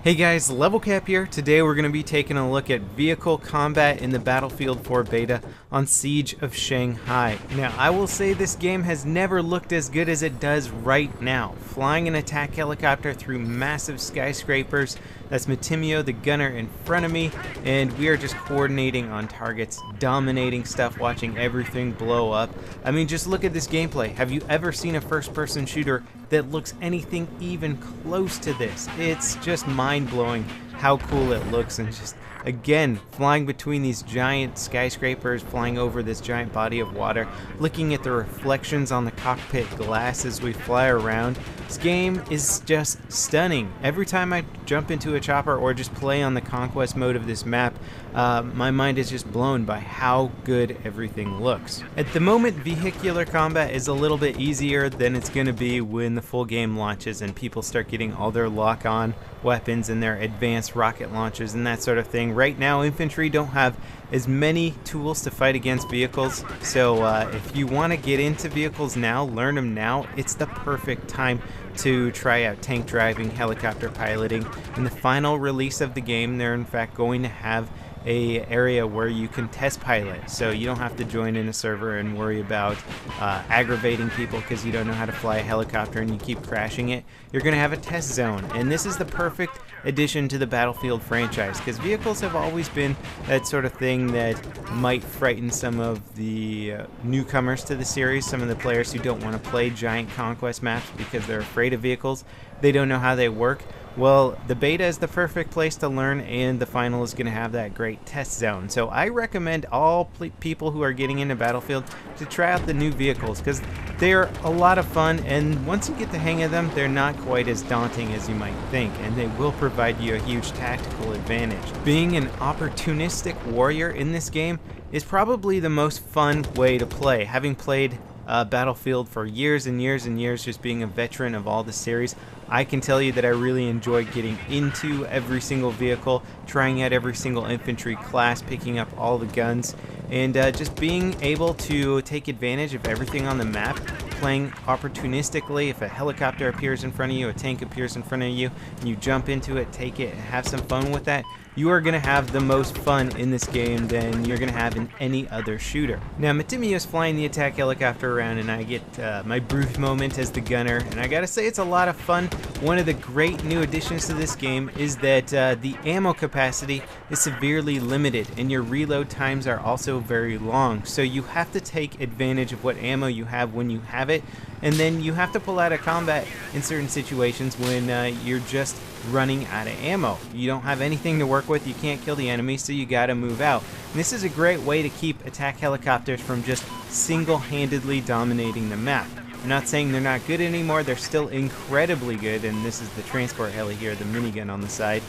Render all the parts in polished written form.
Hey guys, Level Cap here. Today we're going to be taking a look at vehicle combat in the Battlefield 4 beta on Siege of Shanghai. Now, I will say this game has never looked as good as it does right now. Flying an attack helicopter through massive skyscrapers. That's Matimio, the gunner, in front of me, and we are just coordinating on targets, dominating stuff, watching everything blow up. I mean, just look at this gameplay. Have you ever seen a first-person shooter that looks anything even close to this? It's just mind-blowing how cool it looks, and just again flying between these giant skyscrapers, flying over this giant body of water, looking at the reflections on the cockpit glass as we fly around. This game is just stunning. Every time I jump into a chopper or just play on the conquest mode of this map, my mind is just blown by how good everything looks. At the moment, vehicular combat is a little bit easier than it's going to be when the full game launches and people start getting all their lock-on weapons and their advanced rocket launchers and that sort of thing. Right now, infantry don't have as many tools to fight against vehicles, so if you want to get into vehicles now, learn them now, it's the perfect time to try out tank driving, helicopter piloting. In the final release of the game, they're in fact going to have a area where you can test pilot, so you don't have to join in a server and worry about aggravating people because you don't know how to fly a helicopter and you keep crashing it. You're going to have a test zone, and this is the perfect addition to the Battlefield franchise, because vehicles have always been that sort of thing that might frighten some of the newcomers to the series, some of the players who don't want to play giant conquest maps because they're afraid of vehicles. They don't know how they work. Well, the beta is the perfect place to learn, and the final is going to have that great test zone. So I recommend all people who are getting into Battlefield to try out the new vehicles, because they're a lot of fun, and once you get the hang of them, they're not quite as daunting as you might think, and they will provide you a huge tactical advantage. Being an opportunistic warrior in this game is probably the most fun way to play. Having played Battlefield for years and years and years, just being a veteran of all the series, I can tell you that I really enjoy getting into every single vehicle, trying out every single infantry class, picking up all the guns, and just being able to take advantage of everything on the map, playing opportunistically. If a helicopter appears in front of you, a tank appears in front of you, and you jump into it, take it, and have some fun with that, you are going to have the most fun in this game than you're going to have in any other shooter. Now, Matimio is flying the attack helicopter around, and I get my brief moment as the gunner, and I gotta say, it's a lot of fun. One of the great new additions to this game is that the ammo capacity is severely limited, and your reload times are also very long, so you have to take advantage of what ammo you have when you have it, and then you have to pull out of combat in certain situations when you're just running out of ammo. You don't have anything to work with, you can't kill the enemy, so you gotta move out. And this is a great way to keep attack helicopters from just single-handedly dominating the map. I'm not saying they're not good anymore, they're still incredibly good, and this is the transport heli here, the minigun on the side,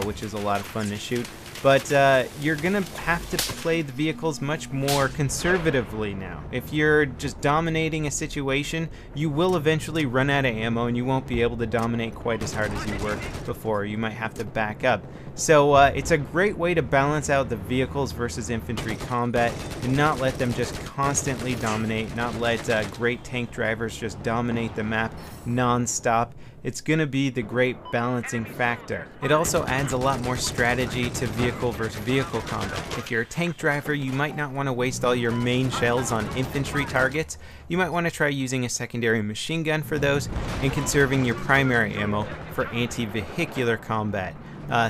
which is a lot of fun to shoot. But you're going to have to play the vehicles much more conservatively now. If you're just dominating a situation, you will eventually run out of ammo and you won't be able to dominate quite as hard as you were before. You might have to back up. So it's a great way to balance out the vehicles versus infantry combat and not let them just constantly dominate, not let great tank drivers just dominate the map non-stop. It's going to be the great balancing factor. It also adds a lot more strategy to vehicle versus vehicle combat. If you're a tank driver, you might not want to waste all your main shells on infantry targets. You might want to try using a secondary machine gun for those and conserving your primary ammo for anti-vehicular combat.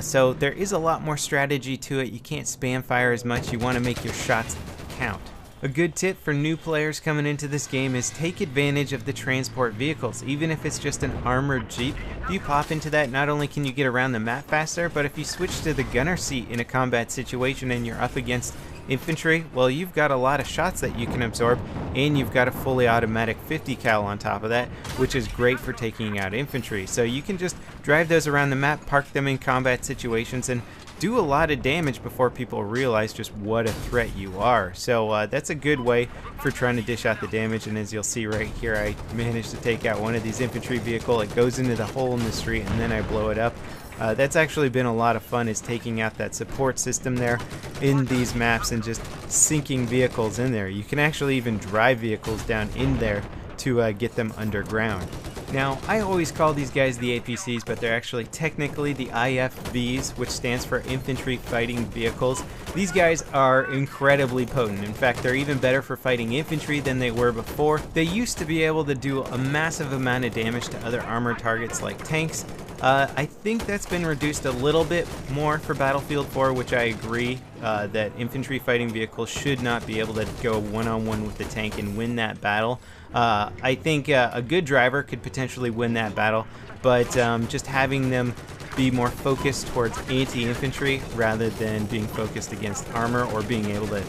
So there is a lot more strategy to it. You can't spam fire as much. You want to make your shots count. A good tip for new players coming into this game is take advantage of the transport vehicles. Even if it's just an armored jeep, if you pop into that, not only can you get around the map faster, but if you switch to the gunner seat in a combat situation and you're up against infantry, well, you've got a lot of shots that you can absorb, and you've got a fully automatic 50 cal on top of that, which is great for taking out infantry. So you can just drive those around the map, park them in combat situations, and do a lot of damage before people realize just what a threat you are. So that's a good way for trying to dish out the damage, and as you'll see right here, I managed to take out one of these infantry vehicles. It goes into the hole in the street and then I blow it up. That's actually been a lot of fun, is taking out that support system there in these maps and just sinking vehicles in there. You can actually even drive vehicles down in there to get them underground. Now, I always call these guys the APCs, but they're actually technically the IFVs, which stands for Infantry Fighting Vehicles. These guys are incredibly potent. In fact, they're even better for fighting infantry than they were before. They used to be able to do a massive amount of damage to other armored targets like tanks. I think that's been reduced a little bit more for Battlefield 4, which I agree that infantry fighting vehicles should not be able to go one-on-one with the tank and win that battle. I think a good driver could potentially win that battle, but just having them be more focused towards anti-infantry rather than being focused against armor or being able to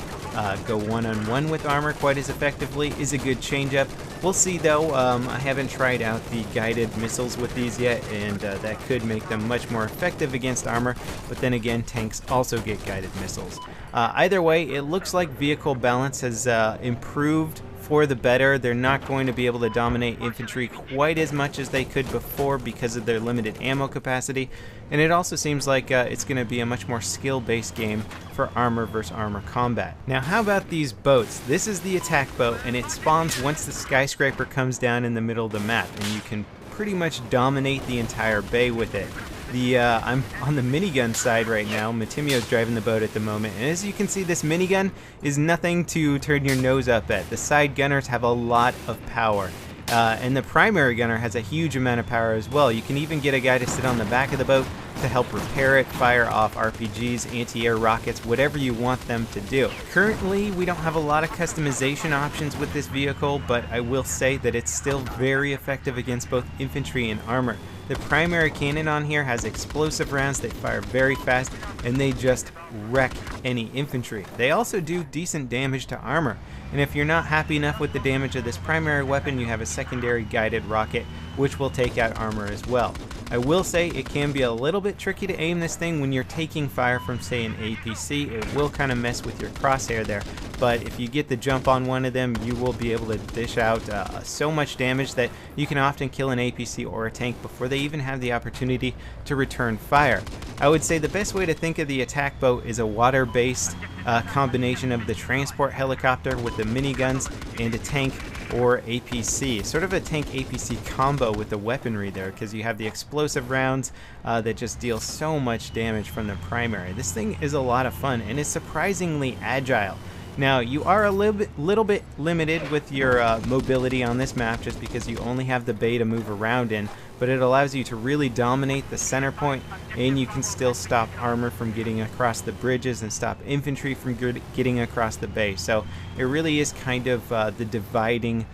go one-on-one with armor quite as effectively is a good change-up. We'll see though. I haven't tried out the guided missiles with these yet, and that could make them much more effective against armor, but then again, tanks also get guided missiles. Either way, it looks like vehicle balance has improved for the better. They're not going to be able to dominate infantry quite as much as they could before because of their limited ammo capacity, and it also seems like it's going to be a much more skill-based game for armor versus armor combat. Now, how about these boats? This is the attack boat, and it spawns once the skyscraper comes down in the middle of the map, and you can pretty much dominate the entire bay with it. I'm on the minigun side right now. Matimio's driving the boat at the moment, and as you can see, this minigun is nothing to turn your nose up at. The side gunners have a lot of power, and the primary gunner has a huge amount of power as well. You can even get a guy to sit on the back of the boat to help repair it, fire off RPGs, anti-air rockets, whatever you want them to do. Currently, we don't have a lot of customization options with this vehicle, but I will say that it's still very effective against both infantry and armor. The primary cannon on here has explosive rounds. They fire very fast, and they just wreck any infantry. They also do decent damage to armor, and if you're not happy enough with the damage of this primary weapon, you have a secondary guided rocket, which will take out armor as well. I will say it can be a little bit tricky to aim this thing when you're taking fire from, say, an APC. It will kind of mess with your crosshair there, but if you get the jump on one of them, you will be able to dish out so much damage that you can often kill an APC or a tank before they even have the opportunity to return fire. I would say the best way to think of the attack boat is a water-based combination of the transport helicopter with the miniguns and a tank or APC. Sort of a tank APC combo with the weaponry there, because you have the explosive rounds that just deal so much damage from the primary. This thing is a lot of fun and is surprisingly agile. Now, you are a little bit limited with your mobility on this map just because you only have the bay to move around in, but it allows you to really dominate the center point, and you can still stop armor from getting across the bridges and stop infantry from getting across the bay. So it really is kind of the dividing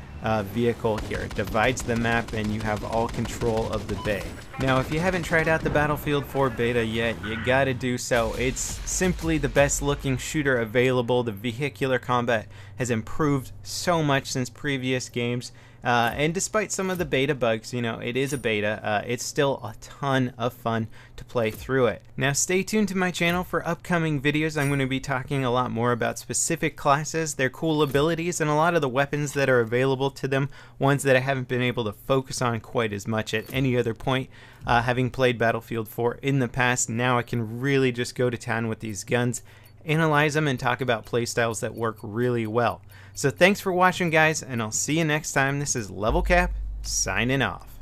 vehicle here. It divides the map, and you have all control of the bay. Now, if you haven't tried out the Battlefield 4 beta yet, you gotta do so. It's simply the best looking shooter available. The vehicular combat has improved so much since previous games. And despite some of the beta bugs, you know, it is a beta, it's still a ton of fun to play through it. Now, stay tuned to my channel for upcoming videos. I'm going to be talking a lot more about specific classes, their cool abilities, and a lot of the weapons that are available to them, ones that I haven't been able to focus on quite as much at any other point. Having played Battlefield 4 in the past, now I can really just go to town with these guns, analyze them, and talk about playstyles that work really well. So thanks for watching, guys, and I'll see you next time. This is Level Cap, signing off.